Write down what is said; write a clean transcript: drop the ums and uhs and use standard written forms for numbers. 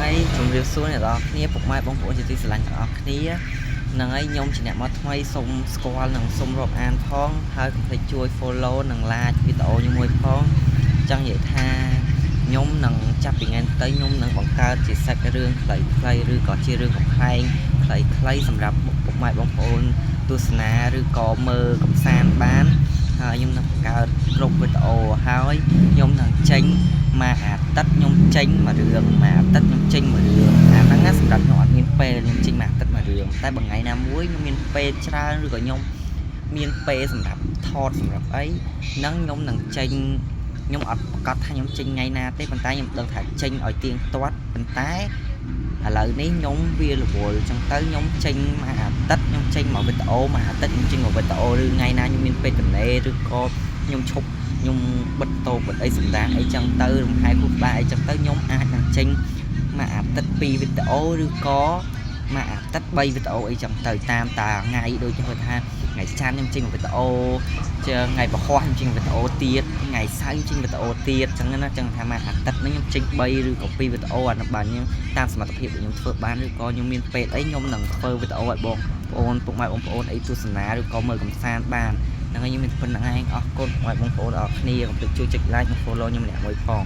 ហើយជំរាបសួរអ្នកនរគ្នាពុកម៉ែបងប្អូនជាទីស្រឡាញ់ទាំងអស់គ្នាហ្នឹងហើយខ្ញុំជាអ្នកមកថ្មីសូមស្គាល់និងសូមរាប់អានផងហើយកុំភ្លេចជួយ follow និង like វីដេអូខ្ញុំមួយផងចង់និយាយថាខ្ញុំនឹងចាប់ពីថ្ងៃទៅខ្ញុំនឹងបង្កើតជាសាច់រឿងខ្លីៗឬក៏ជារឿងកំ pl ែងខ្លីៗសម្រាប់ពុកម៉ែបងប្អូនទស្សនាឬក៏មើលកំសាន្តបានហើយខ្ញុំនឹងបង្កើតគ្រប់វីដេអូហើយខ្ញុំនឹងចេញមកអាទិត្យខ្ញុំចេញមករឿងមកអាទិត្យខ្ញុំចេញមករឿងអាហ្នឹងណាសម្រាប់ខ្ញុំអត់មានពេលខ្ញុំចេញមកអាទិត្យមករឿងតែបើថ្ងៃណាមួយខ្ញុំមានពេលច្រើនឬក៏ខ្ញុំមានពេលសម្រាប់ថតសម្រាប់អីហ្នឹងខ្ញុំនឹងចេញខ្ញុំអត់ប្រកាសថាខ្ញុំចេញថ្ងៃណាទេប៉ុន្តែខ្ញុំដឹងថាចេញឲ្យទៀងទាត់ប៉ុន្តែឥឡូវនេះខ្ញុំវារវល់អញ្ចឹងទៅខ្ញុំចេញមកអាទិត្យខ្ញុំចេញមកវីដេអូមកអាទិត្យខ្ញុំចេញមកវីដេអូឬថ្ងៃណាខ្ញុំមានពេលទំនេរឬក៏ខ្ញុំឈប់ខ្ញុំបិទតោបិទអីសម្រាប់អីចឹងទៅរំហាយគូក្បាលអីចឹងទៅខ្ញុំអាចនឹងចេញមកអាទិត្យ2វីដេអូឬក៏មកអាទិត្យ3វីដេអូអីចឹងទៅតាមតាថ្ងៃដូចគេថាថ្ងៃច័ន្ទខ្ញុំចេញមកវីដេអូថ្ងៃពហុខ្ញុំចេញវីដេអូទៀតថ្ងៃសៅរ៍ចេញវីដេអូទៀតចឹងណាចឹងថាមកអាទិត្យនេះខ្ញុំចេញ3ឬក៏2វីដេអូអានោះបាទខ្ញុំតាមសមត្ថភាពដែលខ្ញុំធ្វើបានឬក៏ខ្ញុំមានពេលអីខ្ញុំនឹងធ្វើវីដេអូឲ្យបងប្អូនពុកម៉ែបងប្អូនអីទស្សនាឬក៏មើលកំសាន្តបានហ្នឹងហើយខ្ញុំមានប៉ុណ្្នឹងឯងអរគុណពុកម៉ែបងប្អូនអរគ្នាកុំភ្លេចជួយចុច like និង follow ខ្ញុំម្នាក់មួយផង